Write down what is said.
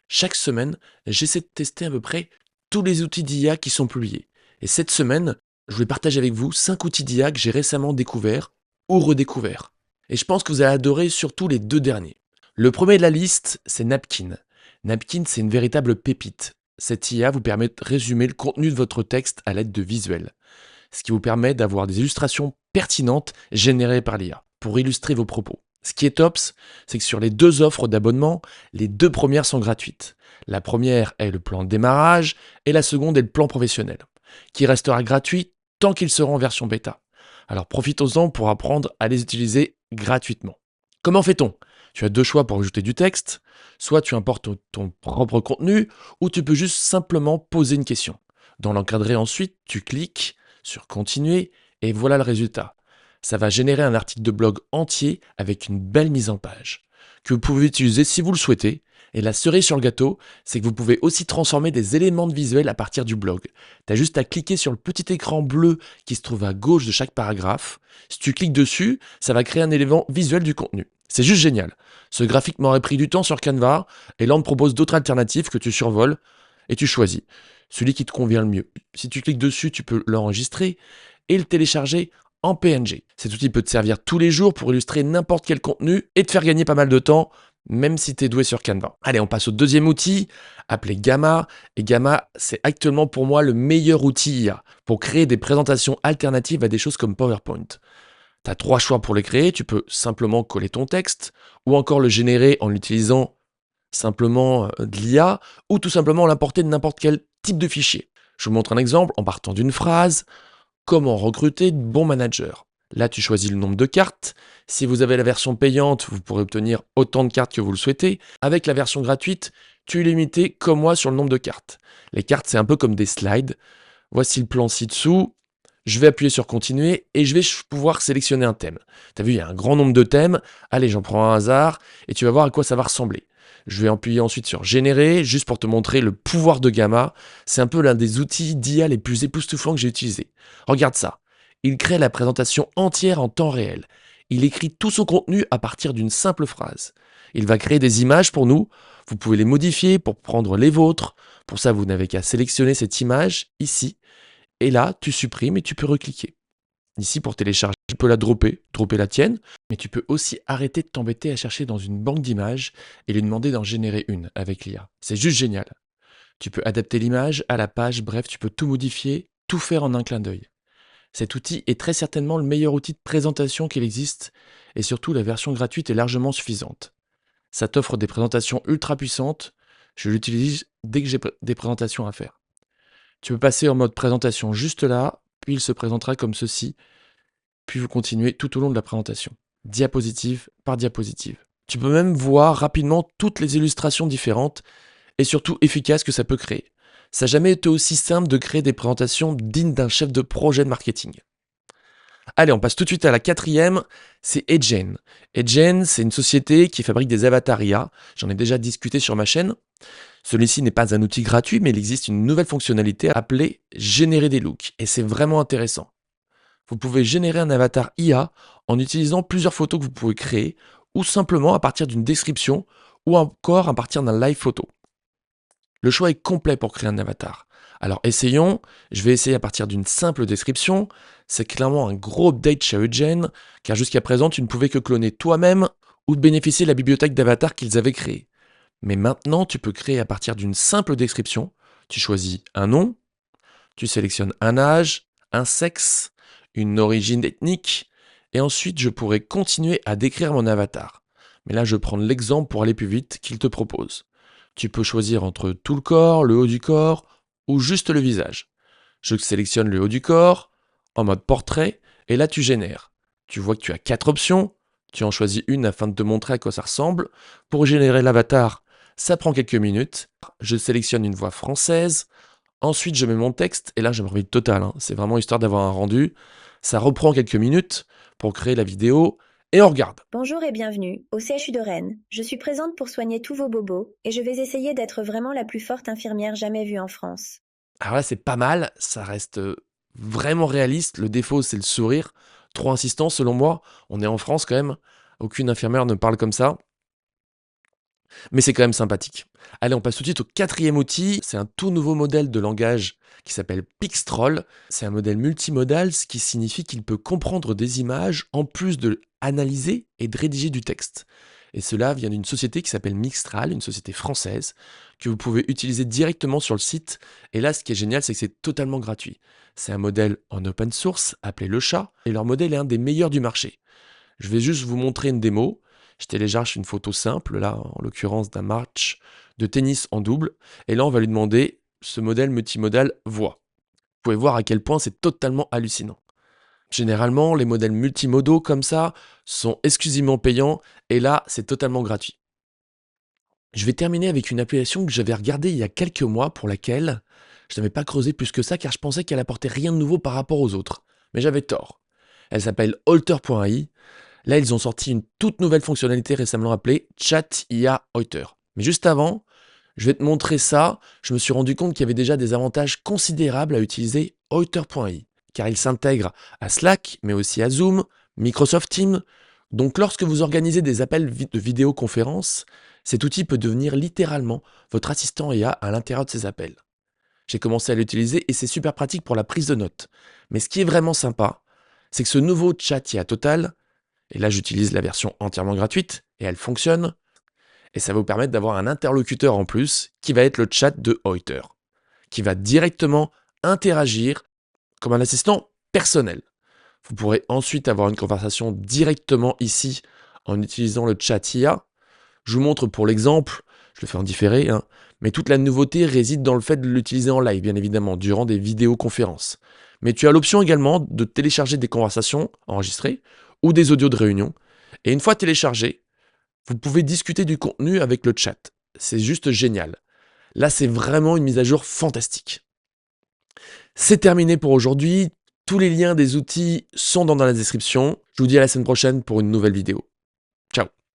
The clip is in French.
Chaque semaine, j'essaie de tester à peu près tous les outils d'IA qui sont publiés. Et cette semaine, je voulais partager avec vous 5 outils d'IA que j'ai récemment découverts ou redécouverts. Et je pense que vous allez adorer surtout les 2 derniers. Le premier de la liste, c'est Napkin. Napkin, c'est une véritable pépite. Cette IA vous permet de résumer le contenu de votre texte à l'aide de visuels, ce qui vous permet d'avoir des illustrations pertinentes générées par l'IA pour illustrer vos propos. Ce qui est top, c'est que sur les 2 offres d'abonnement, les 2 premières sont gratuites. La première est le plan de démarrage et la seconde est le plan professionnel, qui restera gratuit tant qu'il sera en version bêta. Alors profitons-en pour apprendre à les utiliser gratuitement. Comment fait-on? Tu as 2 choix pour ajouter du texte, soit tu importes ton propre contenu, ou tu peux juste simplement poser une question. Dans l'encadrer ensuite, tu cliques sur continuer et voilà le résultat. Ça va générer un article de blog entier avec une belle mise en page, que vous pouvez utiliser si vous le souhaitez. Et la cerise sur le gâteau, c'est que vous pouvez aussi transformer des éléments de visuel à partir du blog. Tu as juste à cliquer sur le petit écran bleu qui se trouve à gauche de chaque paragraphe. Si tu cliques dessus, ça va créer un élément visuel du contenu. C'est juste génial. Ce graphique m'aurait pris du temps sur Canva, et là on te propose d'autres alternatives que tu survoles et tu choisis celui qui te convient le mieux. Si tu cliques dessus, tu peux l'enregistrer et le télécharger en PNG. Cet outil peut te servir tous les jours pour illustrer n'importe quel contenu et te faire gagner pas mal de temps, même si tu es doué sur Canva. Allez, on passe au deuxième outil, appelé Gamma. Et Gamma, c'est actuellement pour moi le meilleur outil IA pour créer des présentations alternatives à des choses comme PowerPoint. Tu as 3 choix pour les créer. Tu peux simplement coller ton texte ou encore le générer en utilisant simplement de l'IA ou tout simplement l'importer de n'importe quel type de fichier. Je vous montre un exemple en partant d'une phrase. Comment recruter de bons managers? Là, tu choisis le nombre de cartes. Si vous avez la version payante, vous pourrez obtenir autant de cartes que vous le souhaitez. Avec la version gratuite, tu es limité comme moi sur le nombre de cartes. Les cartes, c'est un peu comme des slides. Voici le plan ci-dessous. Je vais appuyer sur continuer et je vais pouvoir sélectionner un thème. Tu as vu, il y a un grand nombre de thèmes. Allez, j'en prends un hasard et tu vas voir à quoi ça va ressembler. Je vais appuyer ensuite sur générer, juste pour te montrer le pouvoir de Gamma. C'est un peu l'un des outils d'IA les plus époustouflants que j'ai utilisés. Regarde ça. Il crée la présentation entière en temps réel. Il écrit tout son contenu à partir d'une simple phrase. Il va créer des images pour nous. Vous pouvez les modifier pour prendre les vôtres. Pour ça, vous n'avez qu'à sélectionner cette image ici. Et là, tu supprimes et tu peux recliquer. Ici, pour télécharger, tu peux la dropper la tienne, mais tu peux aussi arrêter de t'embêter à chercher dans une banque d'images et lui demander d'en générer une avec l'IA. C'est juste génial. Tu peux adapter l'image à la page, bref, tu peux tout modifier, tout faire en un clin d'œil. Cet outil est très certainement le meilleur outil de présentation qu'il existe, et surtout la version gratuite est largement suffisante. Ça t'offre des présentations ultra puissantes, je l'utilise dès que j'ai des présentations à faire. Tu peux passer en mode présentation juste là, puis il se présentera comme ceci, puis vous continuez tout au long de la présentation, diapositive par diapositive. Tu peux même voir rapidement toutes les illustrations différentes et surtout efficaces que ça peut créer. Ça n'a jamais été aussi simple de créer des présentations dignes d'un chef de projet de marketing. Allez, on passe tout de suite à la quatrième, c'est Edgen. Edgen, c'est une société qui fabrique des avatars IA. J'en ai déjà discuté sur ma chaîne. Celui-ci n'est pas un outil gratuit, mais il existe une nouvelle fonctionnalité appelée générer des looks. Et c'est vraiment intéressant. Vous pouvez générer un avatar IA en utilisant plusieurs photos que vous pouvez créer, ou simplement à partir d'une description, ou encore à partir d'un live photo. Le choix est complet pour créer un avatar. Alors essayons, je vais essayer à partir d'une simple description. C'est clairement un gros update chez Eugen, car jusqu'à présent tu ne pouvais que cloner toi-même ou bénéficier de la bibliothèque d'avatars qu'ils avaient créée. Mais maintenant tu peux créer à partir d'une simple description. Tu choisis un nom, tu sélectionnes un âge, un sexe, une origine ethnique, et ensuite je pourrais continuer à décrire mon avatar. Mais là je vais prendre l'exemple pour aller plus vite qu'il te propose. Tu peux choisir entre tout le corps, le haut du corps, ou juste le visage. Je sélectionne le haut du corps, en mode portrait, et là tu génères. Tu vois que tu as 4 options, tu en choisis une afin de te montrer à quoi ça ressemble. Pour générer l'avatar, ça prend quelques minutes. Je sélectionne une voix française, ensuite, je mets mon texte, et là, je me remets total, hein. C'est vraiment histoire d'avoir un rendu. Ça reprend quelques minutes pour créer la vidéo, et on regarde. Bonjour et bienvenue au CHU de Rennes. Je suis présente pour soigner tous vos bobos et je vais essayer d'être vraiment la plus forte infirmière jamais vue en France. Alors là, c'est pas mal, ça reste vraiment réaliste. Le défaut, c'est le sourire. Trop insistant, selon moi. On est en France quand même. Aucune infirmière ne parle comme ça. Mais c'est quand même sympathique. Allez, on passe tout de suite au quatrième outil. C'est un tout nouveau modèle de langage qui s'appelle Pixtroll. C'est un modèle multimodal, ce qui signifie qu'il peut comprendre des images en plus de analyser et de rédiger du texte. Et cela vient d'une société qui s'appelle Mixtral, une société française, que vous pouvez utiliser directement sur le site. Et là, ce qui est génial, c'est que c'est totalement gratuit. C'est un modèle en open source appelé Le Chat, et leur modèle est un des meilleurs du marché. Je vais juste vous montrer une démo. Je télécharge une photo simple, là, en l'occurrence d'un match de tennis en double. Et là, on va lui demander ce modèle multimodal voix. Vous pouvez voir à quel point c'est totalement hallucinant. Généralement, les modèles multimodaux comme ça sont exclusivement payants. Et là, c'est totalement gratuit. Je vais terminer avec une application que j'avais regardée il y a quelques mois pour laquelle je n'avais pas creusé plus que ça car je pensais qu'elle apportait rien de nouveau par rapport aux autres. Mais j'avais tort. Elle s'appelle Alter.ai. Là, ils ont sorti une toute nouvelle fonctionnalité récemment appelée Chat IA Alter. Mais juste avant, je vais te montrer ça. Je me suis rendu compte qu'il y avait déjà des avantages considérables à utiliser Alter.ai, car il s'intègre à Slack, mais aussi à Zoom, Microsoft Teams. Donc lorsque vous organisez des appels de vidéoconférence, cet outil peut devenir littéralement votre assistant IA à l'intérieur de ces appels. J'ai commencé à l'utiliser et c'est super pratique pour la prise de notes. Mais ce qui est vraiment sympa, c'est que ce nouveau Chat IA Total, et là j'utilise la version entièrement gratuite, et elle fonctionne, et ça va vous permettre d'avoir un interlocuteur en plus, qui va être le chat de Alter, qui va directement interagir comme un assistant personnel. Vous pourrez ensuite avoir une conversation directement ici, en utilisant le chat IA. Je vous montre pour l'exemple, je le fais en différé, mais toute la nouveauté réside dans le fait de l'utiliser en live, bien évidemment, durant des vidéoconférences. Mais tu as l'option également de télécharger des conversations enregistrées ou des audios de réunion. Et une fois téléchargés, vous pouvez discuter du contenu avec le chat. C'est juste génial. Là, c'est vraiment une mise à jour fantastique. C'est terminé pour aujourd'hui. Tous les liens des outils sont dans la description. Je vous dis à la semaine prochaine pour une nouvelle vidéo.